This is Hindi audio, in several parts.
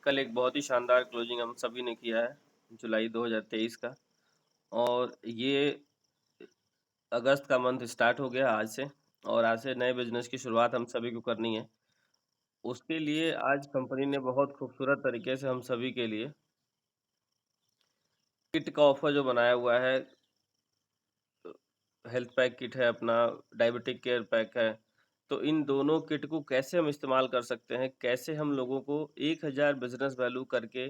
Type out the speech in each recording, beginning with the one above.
कल एक बहुत ही शानदार क्लोजिंग हम सभी ने किया है जुलाई 2023 का। और ये अगस्त का मंथ स्टार्ट हो गया आज से। और आज से नए बिजनेस की शुरुआत हम सभी को करनी है। उसके लिए आज कंपनी ने बहुत खूबसूरत तरीके से हम सभी के लिए किट का ऑफर जो बनाया हुआ है। हेल्थ पैक किट है अपना, डायबिटिक केयर पैक है। तो इन दोनों किट को कैसे हम इस्तेमाल कर सकते हैं, कैसे हम लोगों को 1000 बिजनेस वैल्यू करके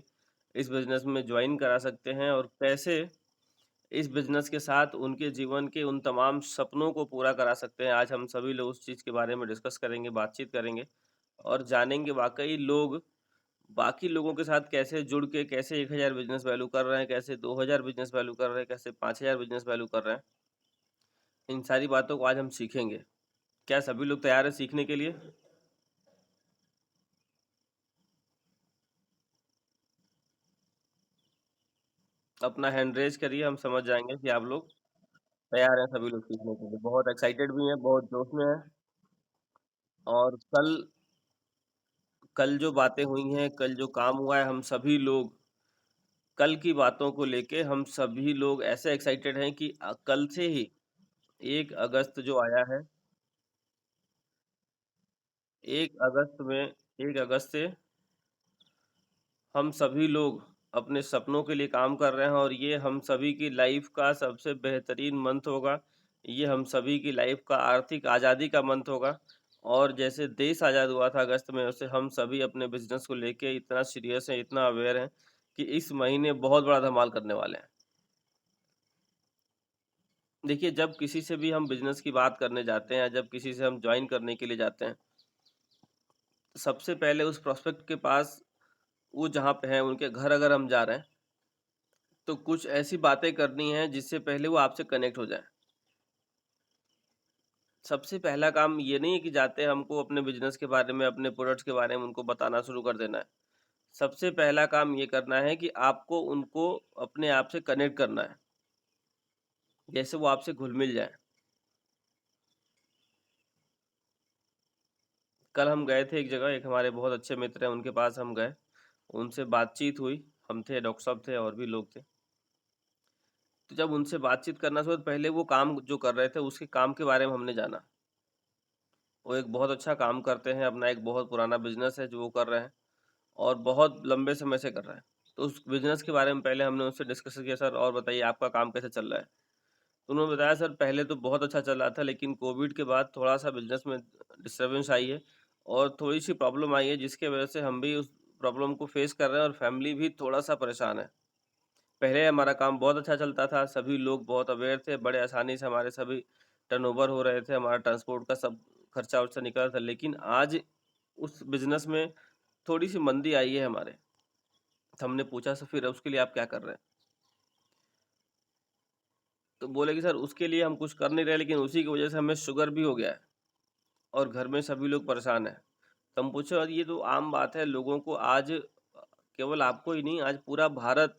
इस बिजनेस में ज्वाइन करा सकते हैं, और कैसे इस बिजनेस के साथ उनके जीवन के उन तमाम सपनों को पूरा करा सकते हैं। आज हम सभी लोग उस चीज़ के बारे में डिस्कस करेंगे, बातचीत करेंगे और जानेंगे वाक़ई लोग बाकी लोगों के साथ कैसे जुड़ के कैसे 1000 बिज़नेस वैल्यू कर रहे हैं, कैसे 2000 बिज़नेस वैल्यू कर रहे हैं, कैसे 5000 बिज़नेस वैल्यू कर रहे हैं। इन सारी बातों को आज हम सीखेंगे। क्या सभी लोग तैयार हैं सीखने के लिए? अपना हैंड रेज़ करिए, हम समझ जाएँगे कि आप लोग तैयार हैं सभी लोग सीखने के लिए। बहुत एक्साइटेड भी हैं, बहुत जोश में हैं। और कल जो बातें हुई हैं, कल जो काम हुआ है, हम सभी लोग कल की बातों को लेके हम सभी लोग ऐसे एक्साइटेड हैं कि कल से ही 1 अगस्त जो आया है, 1 अगस्त में 1 अगस्त से हम सभी लोग अपने सपनों के लिए काम कर रहे हैं, और ये हम सभी की लाइफ का सबसे बेहतरीन मंथ होगा। ये हम सभी की लाइफ का आर्थिक आज़ादी का मंथ होगा। और जैसे देश आज़ाद हुआ था अगस्त में, वैसे हम सभी अपने बिज़नेस को लेके इतना सीरियस हैं, इतना अवेयर हैं कि इस महीने बहुत बड़ा धमाल करने वाले हैं। देखिए, जब किसी से भी हम बिज़नेस की बात करने जाते हैं, जब किसी से हम जॉइन करने के लिए जाते हैं, सबसे पहले उस प्रोस्पेक्ट के पास, वो जहाँ पे हैं उनके घर अगर हम जा रहे हैं, तो कुछ ऐसी बातें करनी हैं जिससे पहले वो आपसे कनेक्ट हो जाएँ। सबसे पहला काम ये नहीं है कि जाते हैं हमको अपने बिज़नेस के बारे में, अपने प्रोडक्ट्स के बारे में उनको बताना शुरू कर देना है। सबसे पहला काम ये करना है कि आपको उनको अपने आप से कनेक्ट करना है, जैसे वो आपसे घुल-मिल जाएँ। कल हम गए थे एक जगह, एक हमारे बहुत अच्छे मित्र हैं, उनके पास हम गए, उनसे बातचीत हुई। हम थे, डॉक्टर साहब थे और भी लोग थे। तो जब उनसे बातचीत करना शुरू, तो पहले वो काम जो कर रहे थे, उसके काम के बारे में हमने जाना। वो एक बहुत अच्छा काम करते हैं, अपना एक बहुत पुराना बिज़नेस है जो वो कर रहे हैं, और बहुत लंबे समय से कर रहे हैं। तो उस बिज़नेस के बारे में पहले हमने उनसे डिस्कस किया, सर और बताइए आपका काम कैसे चल रहा है? तो उन्होंने बताया, सर पहले तो बहुत अच्छा चल रहा था, लेकिन कोविड के बाद थोड़ा-सा बिज़नेस में डिस्टर्बेंस आई है और थोड़ी-सी प्रॉब्लम आई है, जिसकी वजह से हम भी उस प्रॉब्लम को फेस कर रहे हैं और फैमिली भी थोड़ा-सा परेशान है। पहले हमारा काम बहुत अच्छा चलता था, सभी लोग बहुत अवेयर थे, बड़े आसानी से हमारे सभी टर्नओवर हो रहे थे, हमारा ट्रांसपोर्ट का सब खर्चा-वर्चा निकल रहा था। लेकिन आज उस बिज़नेस में थोड़ी-सी मंदी आई है हमारे। तो हमने पूछा, सर फिर उसके लिए आप क्या कर रहे हैं? तो बोले कि सर उसके लिए हम कुछ कर नहीं रहे, लेकिन उसी की वजह से हमें शुगर भी हो गया है और घर में सभी लोग परेशान हैं। तो हम पूछे, और ये तो आम बात है, लोगों को आज केवल आपको ही नहीं, आज पूरा भारत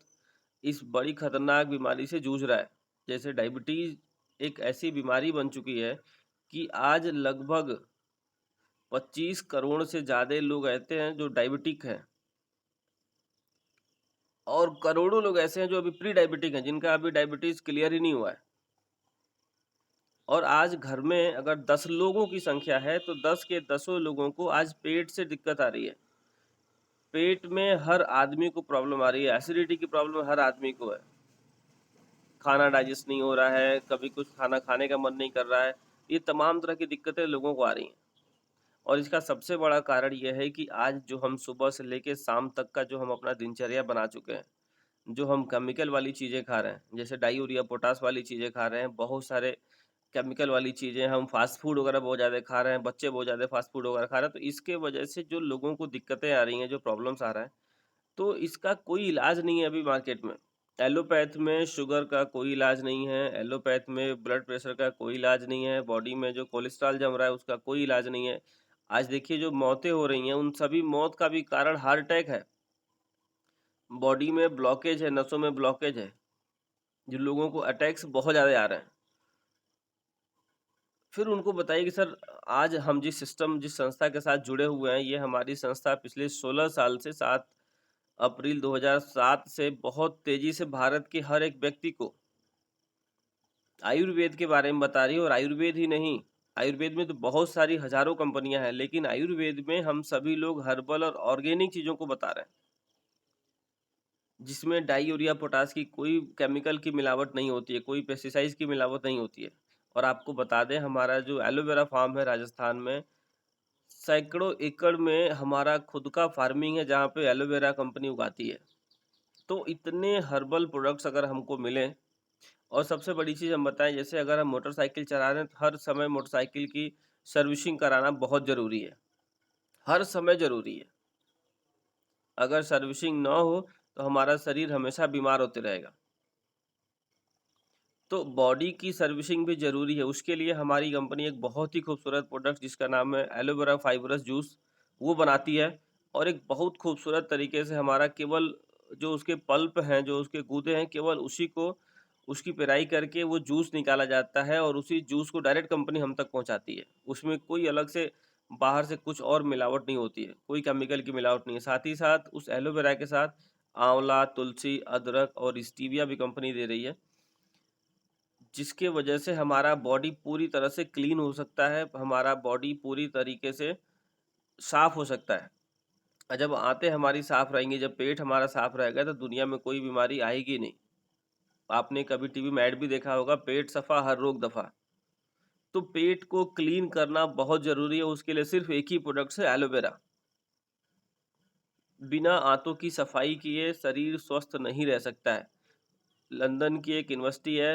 इस बड़ी खतरनाक बीमारी से जूझ रहा है। जैसे डायबिटीज़ एक ऐसी बीमारी बन चुकी है कि आज लगभग 25 करोड़ से ज़्यादा लोग ऐसे हैं जो डायबिटिक हैं, और करोड़ों लोग ऐसे हैं जो अभी प्री डायबिटिक हैं, जिनका अभी डायबिटीज़ क्लियर ही नहीं हुआ है। और आज घर में अगर 10 लोगों की संख्या है, तो 10 के दसों लोगों को आज पेट से दिक्कत आ रही है। पेट में हर आदमी को प्रॉब्लम आ रही है, एसिडिटी की प्रॉब्लम हर आदमी को है। खाना डाइजेस्ट नहीं हो रहा है, कभी कुछ खाना खाने का मन नहीं कर रहा है। ये तमाम तरह की दिक्कतें लोगों को आ रही हैं। और इसका सबसे बड़ा कारण ये है कि आज जो हम सुबह से लेके शाम तक का जो हम अपना दिनचर्या बना चुके हैं, जो हम केमिकल वाली चीज़ें खा रहे हैं, जैसे डाई यूरिया पोटाश वाली चीज़ें खा रहे हैं, बहुत सारे केमिकल वाली चीज़ें, हम फ़ास्ट फूड वगैरह बहुत ज़्यादा खा रहे हैं, बच्चे बहुत ज़्यादा फ़ास्ट फूड वगैरह खा रहे हैं, तो इसके वजह से जो लोगों को दिक्कतें आ रही हैं, जो प्रॉब्लम्स आ रहा है, तो इसका कोई इलाज नहीं है अभी मार्केट में। एलोपैथ में शुगर का कोई इलाज नहीं है, एलोपैथ में ब्लड प्रेशर का कोई इलाज नहीं है, बॉडी में जो कोलेस्ट्रॉल जम रहा है उसका कोई इलाज नहीं है। आज देखिए जो मौतें हो रही हैं, उन सभी मौत का भी कारण हार्ट अटैक है। बॉडी में ब्लॉकेज है, नसों में ब्लॉकेज है, जिन लोगों को अटैक्स बहुत ज़्यादा आ रहे हैं। फिर उनको बताइए कि सर आज हम जिस संस्था के साथ जुड़े हुए हैं, ये हमारी संस्था पिछले 16 साल से साथ अप्रैल 2007 से बहुत तेजी से भारत के हर एक व्यक्ति को आयुर्वेद के बारे में बता रही है। और आयुर्वेद ही नहीं, आयुर्वेद में तो बहुत सारी हजारों कंपनियां हैं, लेकिन आयुर्वेद में हम सभी लोग हर्बल और ऑर्गेनिक चीजों को बता रहे हैं, जिसमें डाई यूरिया पोटाश की कोई केमिकल की मिलावट नहीं होती है, कोई पेस्टिसाइड्स की मिलावट नहीं होती है। और आपको बता दें, हमारा जो एलोवेरा फार्म है राजस्थान में, सैकड़ों एकड़ में हमारा खुद का फार्मिंग है जहाँ पे एलोवेरा कंपनी उगाती है। तो इतने हर्बल प्रोडक्ट्स अगर हमको मिलें, और सबसे बड़ी चीज़ हम बताएं, जैसे अगर हम मोटरसाइकिल चला रहे हैं तो हर समय मोटरसाइकिल की सर्विसिंग कराना बहुत ज़रूरी है, हर समय ज़रूरी है। अगर सर्विसिंग ना हो तो हमारा शरीर हमेशा बीमार होते रहेगा। तो बॉडी की सर्विसिंग भी ज़रूरी है। उसके लिए हमारी कंपनी एक बहुत ही खूबसूरत प्रोडक्ट जिसका नाम है एलोवेरा फाइबरस जूस, वो बनाती है। और एक बहुत खूबसूरत तरीके से हमारा केवल जो उसके पल्प हैं, जो उसके गूदे हैं, केवल उसी को उसकी पेराई करके वो जूस निकाला जाता है और उसी जूस को डायरेक्ट कंपनी हम तक पहुंचाती है। उसमें कोई अलग से बाहर से कुछ और मिलावट नहीं होती है, कोई केमिकल की मिलावट नहीं है। साथ ही साथ उस एलोवेरा के साथ आंवला, तुलसी, अदरक और स्टीविया भी कंपनी दे रही है, जिसके वजह से हमारा बॉडी पूरी तरह से क्लीन हो सकता है, हमारा बॉडी पूरी तरीके से साफ हो सकता है। और जब आंतें हमारी साफ रहेंगी, जब पेट हमारा साफ रहेगा, तो दुनिया में कोई बीमारी आएगी नहीं। आपने कभी टीवी में ऐड भी देखा होगा, पेट सफा हर रोग दफा। तो पेट को क्लीन करना बहुत जरूरी है, उसके लिए सिर्फ एक ही प्रोडक्ट है, एलोवेरा। बिना आंतों की सफाई किए शरीर स्वस्थ नहीं रह सकता है। लंदन की एक यूनिवर्सिटी है,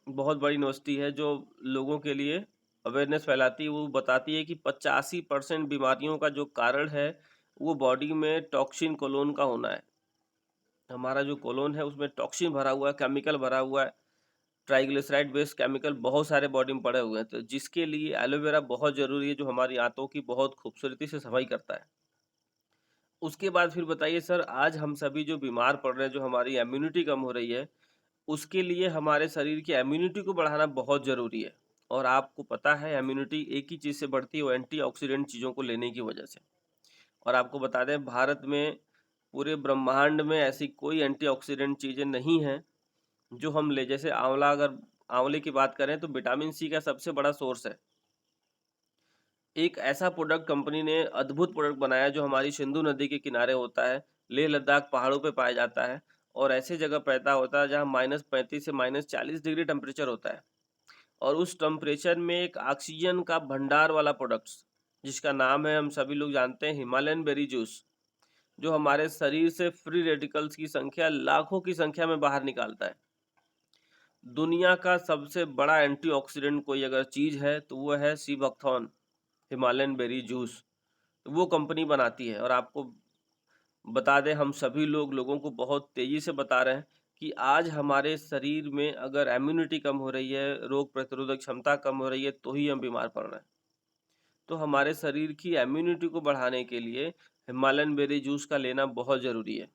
बहुत बड़ी यूनिवर्सिटी है, जो लोगों के लिए अवेयरनेस फैलाती है। वो बताती है कि 85% बीमारियों का जो कारण है वो बॉडी में टॉक्सिन कोलोन का होना है। हमारा जो कोलोन है उसमें टॉक्सिन भरा हुआ है, केमिकल भरा हुआ है, ट्राइग्लिसराइड बेस्ड केमिकल बहुत सारे बॉडी में पड़े हुए हैं। तो जिसके लिए एलोवेरा बहुत ज़रूरी है, जो हमारी आंतों की बहुत खूबसूरती से सफाई करता है। उसके बाद फिर बताइए सर, आज हम सभी जो बीमार पड़ रहे हैं, जो हमारी इम्यूनिटी कम हो रही है, उसके लिए हमारे शरीर की इम्यूनिटी को बढ़ाना बहुत ज़रूरी है। और आपको पता है, इम्यूनिटी एक ही चीज़ से बढ़ती है, वो एंटीऑक्सीडेंट चीज़ों को लेने की वजह से। और आपको बता दें, भारत में, पूरे ब्रह्मांड में ऐसी कोई एंटीऑक्सीडेंट चीज़ें नहीं हैं जो हम ले। जैसे आंवला, अगर आंवले की बात करें तो विटामिन सी का सबसे बड़ा सोर्स है। एक ऐसा प्रोडक्ट कंपनी ने अद्भुत प्रोडक्ट बनाया जो हमारी सिंधु नदी के किनारे होता है, लेह लद्दाख पहाड़ों पे पाया जाता है, और ऐसे जगह पैदा होता है जहाँ -35 से -40 डिग्री टेम्परेचर होता है। और उस टेम्परेचर में एक ऑक्सीजन का भंडार वाला प्रोडक्ट्स, जिसका नाम है, हम सभी लोग जानते हैं, हिमालयन बेरी जूस, जो हमारे शरीर से फ्री रेडिकल्स की संख्या लाखों की संख्या में बाहर निकालता है। दुनिया का सबसे बड़ा एंटीऑक्सीडेंट कोई अगर चीज़ है तो वो है सीबकथॉर्न, हिमालयन बेरी जूस। वो कंपनी बनाती है। और आपको बता दें, हम सभी लोगों को बहुत तेज़ी से बता रहे हैं कि आज हमारे शरीर में अगर इम्यूनिटी कम हो रही है, रोग प्रतिरोधक क्षमता कम हो रही है, तो ही हम बीमार पड़ रहे हैं। तो हमारे शरीर की इम्यूनिटी को बढ़ाने के लिए हिमालयन बेरी जूस का लेना बहुत ज़रूरी है।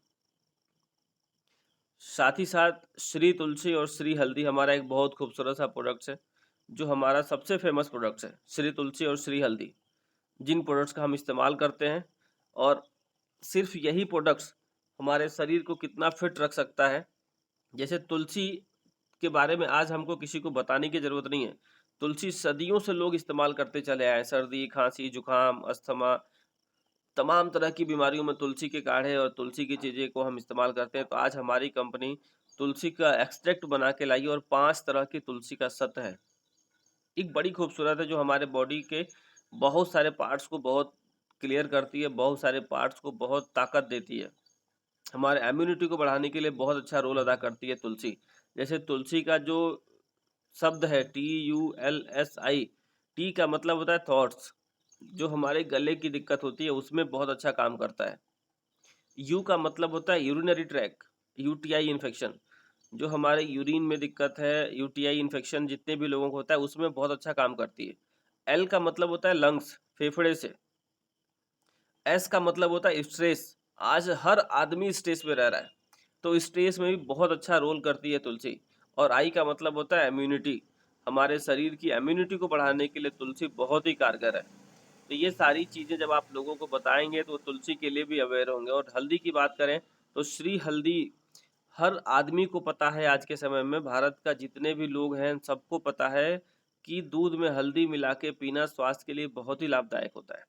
साथ ही साथ श्री तुलसी और श्री हल्दी हमारा एक बहुत खूबसूरत सा प्रोडक्ट्स है, जो हमारा सबसे फेमस प्रोडक्ट्स है, श्री तुलसी और श्री हल्दी। जिन प्रोडक्ट्स का हम इस्तेमाल करते हैं, और सिर्फ यही प्रोडक्ट्स हमारे शरीर को कितना फिट रख सकता है। जैसे तुलसी के बारे में आज हमको किसी को बताने की ज़रूरत नहीं है। तुलसी सदियों से लोग इस्तेमाल करते चले आए हैं, सर्दी, खांसी, जुकाम, अस्थमा, तमाम तरह की बीमारियों में तुलसी के काढ़े और तुलसी की चीज़ें को हम इस्तेमाल करते हैं। तो आज हमारी कंपनी तुलसी का एक्सट्रैक्ट बना के लाई है, और 5 तरह की तुलसी का सत्व है। एक बड़ी खूबसूरत है, जो हमारे बॉडी के बहुत सारे पार्ट्स को बहुत क्लियर करती है, बहुत सारे पार्ट्स को बहुत ताकत देती है। हमारे इम्यूनिटी को बढ़ाने के लिए बहुत अच्छा रोल अदा करती है तुलसी। जैसे तुलसी का जो शब्द है, TULSI, टी का मतलब होता है थॉट्स, जो हमारे गले की दिक्कत होती है उसमें बहुत अच्छा काम करता है। यू का मतलब होता है यूरिनरी ट्रैक, UTI इन्फेक्शन, जो हमारे यूरिन में दिक्कत है, UTI इन्फेक्शन जितने भी लोगों को होता है उसमें बहुत अच्छा काम करती है। एल का मतलब होता है लंग्स, फेफड़े से। एस का मतलब होता है स्ट्रेस, आज हर आदमी स्ट्रेस में रह रहा है, तो स्ट्रेस में भी बहुत अच्छा रोल करती है तुलसी। और आई का मतलब होता है इम्यूनिटी, हमारे शरीर की इम्यूनिटी को बढ़ाने के लिए तुलसी बहुत ही कारगर है। तो ये सारी चीज़ें जब आप लोगों को बताएँगे तो तुलसी के लिए भी अवेयर होंगे। और हल्दी की बात करें तो श्री हल्दी हर आदमी को पता है, आज के समय में भारत का जितने भी लोग हैं सबको पता है कि दूध में हल्दी मिला के पीना स्वास्थ्य के लिए बहुत ही लाभदायक होता है।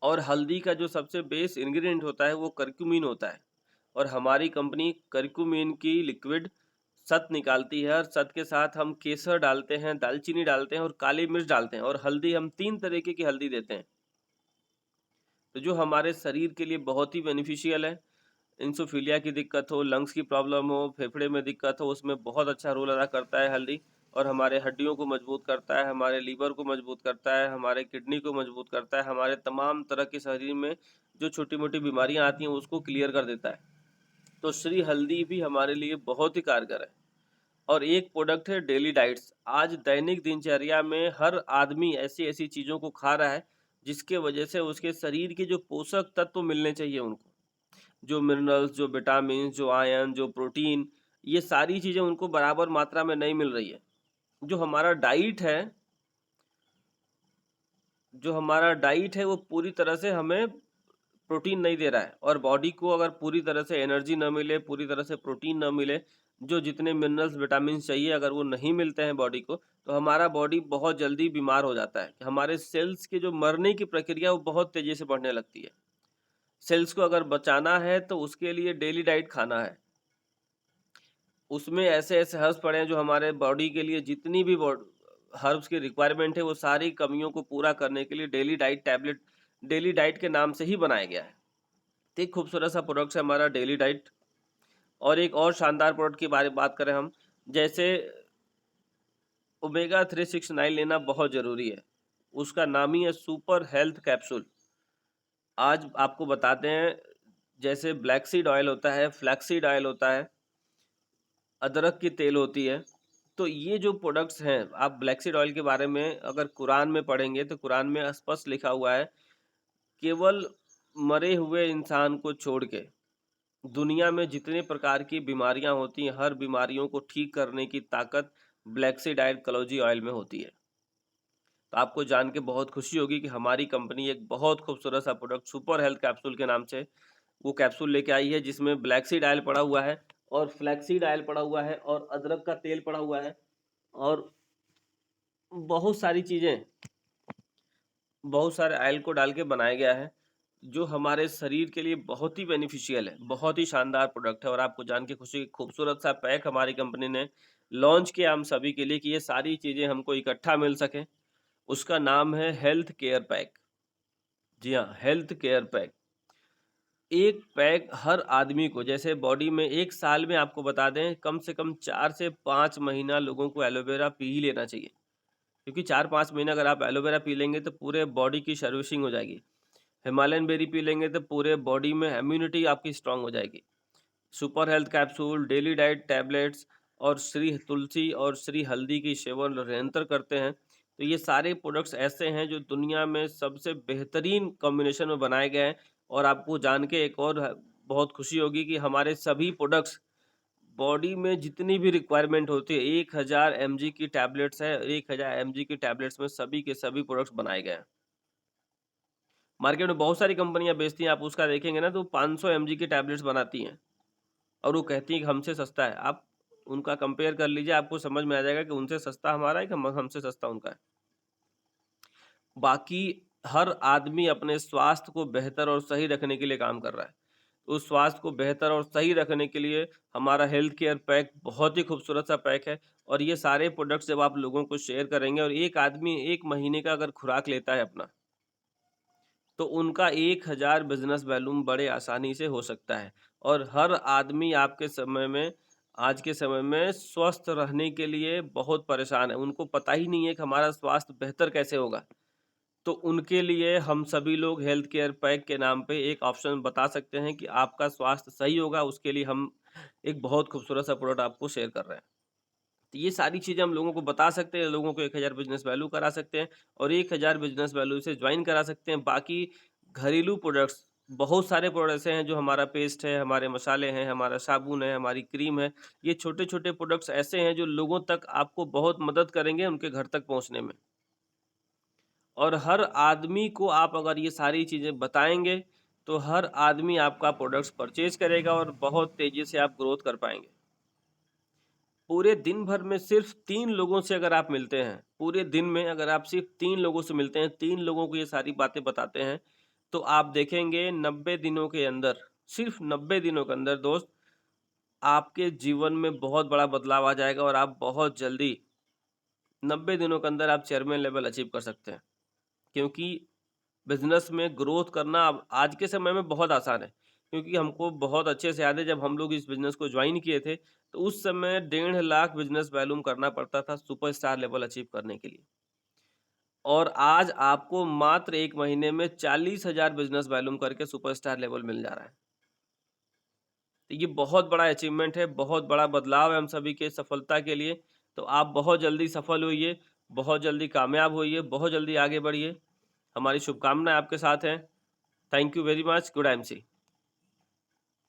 और हल्दी का जो सबसे बेस इंग्रेडिएंट होता है वो करक्यूमिन होता है। और हमारी कंपनी करक्यूमिन की लिक्विड शत निकालती है, और शत के साथ हम केसर डालते हैं, दालचीनी डालते हैं और काली मिर्च डालते हैं, और हल्दी हम 3 तरीके की हल्दी देते हैं। तो जो हमारे शरीर के लिए बहुत ही बेनिफिशियल है। इंसोफिलिया की दिक्कत हो, लंग्स की प्रॉब्लम हो, फेफड़े में दिक्कत हो, उसमें बहुत अच्छा रोल अदा करता है हल्दी। और हमारे हड्डियों को मजबूत करता है, हमारे लीवर को मजबूत करता है, हमारे किडनी को मजबूत करता है, हमारे तमाम तरह के शरीर में जो छोटी-मोटी बीमारियां आती हैं उसको क्लियर कर देता है। तो श्री हल्दी भी हमारे लिए बहुत ही कारगर है। और एक प्रोडक्ट है डेली डाइट्स। आज दैनिक दिनचर्या में हर आदमी ऐसी-ऐसी चीज़ों को खा रहा है, जिसके वजह से उसके शरीर के जो पोषक तत्व मिलने चाहिए उनको, जो मिनरल्स, जो विटामिन्स, जो आयरन, जो प्रोटीन, ये सारी चीज़ें उनको बराबर मात्रा में नहीं मिल रही है। जो हमारा डाइट है जो हमारा डाइट है वो पूरी तरह से हमें प्रोटीन नहीं दे रहा है। और बॉडी को अगर पूरी तरह से एनर्जी ना मिले, पूरी तरह से प्रोटीन ना मिले, जो जितने मिनरल्स, विटामिन चाहिए अगर वो नहीं मिलते हैं बॉडी को, तो हमारा बॉडी बहुत जल्दी बीमार हो जाता है। हमारे सेल्स के जो मरने की प्रक्रिया वो बहुत तेज़ी से बढ़ने लगती है। सेल्स को अगर बचाना है तो उसके लिए डेली डाइट खाना है। उसमें ऐसे-ऐसे हर्ब्स पड़े हैं जो हमारे बॉडी के लिए जितनी भी हर्ब्स की रिक्वायरमेंट है वो सारी कमियों को पूरा करने के लिए daily diet tablet, daily diet के नाम से ही बनाया गया है। तो एक खूबसूरत सा प्रोडक्ट है हमारा डेली डाइट। और एक और शानदार प्रोडक्ट के बारे में बात करें हम, जैसे ओमेगा 369 लेना बहुत ज़रूरी है। उसका नाम ही है सुपर हेल्थ कैप्सूल। आज आपको बताते हैं, जैसे ब्लैक सीड ऑयल होता है, फ्लैक्स सीड ऑयल होता है, अदरक की तेल होती है। तो ये जो प्रोडक्ट्स हैं, आप ब्लैक सीड ऑयल के बारे में अगर कुरान में पढ़ेंगे तो कुरान में स्पष्ट लिखा हुआ है, केवल मरे हुए इंसान को छोड़ के दुनिया में जितने प्रकार की बीमारियां होती हैं, हर बीमारियों को ठीक करने की ताकत ब्लैक सीड ऑयल कलौजी ऑयल में होती है। तो आपको जान के बहुत खुशी होगी कि हमारी कंपनी एक बहुत खूबसूरत सा प्रोडक्ट सुपर हेल्थ कैप्सूल के नाम से वो कैप्सूल लेके आई है, जिसमें ब्लैक सीड ऑयल पड़ा हुआ है, और फ्लैक्सीड ऑयल पड़ा हुआ है, और अदरक का तेल पड़ा हुआ है, और बहुत सारी चीज़ें, बहुत सारे ऑयल को डाल के बनाया गया है, जो हमारे शरीर के लिए बहुत ही बेनिफिशियल है। बहुत ही शानदार प्रोडक्ट है। और आपको जान के खुशी, खूबसूरत सा पैक हमारी कंपनी ने लॉन्च किया हम सभी के लिए कि ये सारी चीज़ें हमको इकट्ठा मिल सकें। उसका नाम है हेल्थ केयर पैक। जी हाँ, हेल्थ केयर पैक। एक पैक हर आदमी को, जैसे बॉडी में एक साल में आपको बता दें कम से कम 4 से 5 महीना लोगों को एलोवेरा पी ही लेना चाहिए। क्योंकि 4-5 महीना अगर आप एलोवेरा पी लेंगे तो पूरे बॉडी की सर्विसिंग हो जाएगी। हिमालयन बेरी पी लेंगे तो पूरे बॉडी में इम्यूनिटी आपकी स्ट्रांग हो जाएगी। Super health capsule, daily diet tablets और श्री तुलसी और श्री हल्दी की सेवन निरंतर करते हैं। तो ये सारे प्रोडक्ट्स ऐसे हैं जो दुनिया में सबसे बेहतरीन कॉम्बिनेशन में बनाए गए हैं। और आपको जान के एक और बहुत खुशी होगी कि हमारे सभी प्रोडक्ट्स बॉडी में जितनी भी रिक्वायरमेंट होती है, 1000 एमजी की टैबलेट्स है, 1000 एमजी की टैबलेट्स में सभी के सभी प्रोडक्ट्स बनाए गए हैं। मार्केट में बहुत सारी कंपनियां बेचती हैं, आप उसका देखेंगे ना तो 500 एमजी की टैबलेट्स बनाती हैं, और वो कहती हैं कि हमसे सस्ता है। आप उनका कंपेयर कर लीजिए, आपको समझ में आ जाएगा कि उनसे सस्ता हमारा है कि हमसे सस्ता उनका है। बाकी हर आदमी अपने स्वास्थ्य को बेहतर और सही रखने के लिए काम कर रहा है। तो उस स्वास्थ्य को बेहतर और सही रखने के लिए हमारा हेल्थ केयर पैक बहुत ही खूबसूरत सा पैक है। और ये सारे प्रोडक्ट्स जब आप लोगों को शेयर करेंगे, और एक आदमी 1 महीने का अगर खुराक लेता है अपना, तो उनका 1000 बिज़नेस वॉल्यूम बड़े आसानी से हो सकता है। और हर आदमी आपके समय में, आज के समय में स्वस्थ रहने के लिए बहुत परेशान है। उनको पता ही नहीं है कि हमारा स्वास्थ्य बेहतर कैसे होगा। तो उनके लिए हम सभी लोग हेल्थ केयर पैक के नाम पे एक ऑप्शन बता सकते हैं कि आपका स्वास्थ्य सही होगा, उसके लिए हम एक बहुत खूबसूरत सा प्रोडक्ट आपको शेयर कर रहे हैं। तो ये सारी चीज़ें हम लोगों को बता सकते हैं, लोगों को 1000 बिज़नेस वैल्यू करा सकते हैं, और 1000 बिज़नेस वैल्यू से जॉइन करा सकते हैं। बाकी घरेलू प्रोडक्ट्स, बहुत सारे प्रोडक्ट्स ऐसे हैं, जो हमारा पेस्ट है, हमारे मसाले हैं, हमारा साबुन है, हमारी क्रीम है। ये छोटे-छोटे प्रोडक्ट्स ऐसे हैं जो लोगों तक आपको बहुत मदद करेंगे उनके घर तक पहुँचने में। और हर आदमी को आप अगर ये सारी चीज़ें बताएँगे, तो हर आदमी आपका प्रोडक्ट्स परचेज़ करेगा और बहुत तेज़ी से आप ग्रोथ कर पाएँगे। पूरे दिन भर में सिर्फ 3 लोगों से अगर आप मिलते हैं, पूरे दिन में अगर आप सिर्फ 3 लोगों से मिलते हैं, 3 लोगों को ये सारी बातें बताते हैं, तो आप देखेंगे 90 दिनों के अंदर, सिर्फ 90 दिनों के अंदर दोस्त, आपके जीवन में बहुत बड़ा बदलाव आ जाएगा और आप बहुत जल्दी 90 दिनों के अंदर आप चेयरमैन लेवल अचीव कर सकते हैं। क्योंकि बिज़नेस में ग्रोथ करना अब आज के समय में बहुत आसान है, क्योंकि हमको बहुत अच्छे से याद है जब हम लोग इस बिज़नेस को जॉइन किए थे, तो उस समय 1.5 लाख बिज़नेस वॉल्यूम करना पड़ता था सुपरस्टार लेवल अचीव करने के लिए। और आज आपको मात्र 1 महीने में 40,000 बिज़नेस वॉल्यूम करके सुपरस्टार लेवल मिल जा रहा है। तो ये बहुत बड़ा अचीवमेंट है, बहुत बड़ा बदलाव है हम सभी के सफलता के लिए। तो आप बहुत जल्दी सफल होइए, बहुत जल्दी कामयाब होइए, बहुत जल्दी आगे बढ़िए। हमारी शुभकामनाएँ आपके साथ हैं। Thank you very much. Good MC.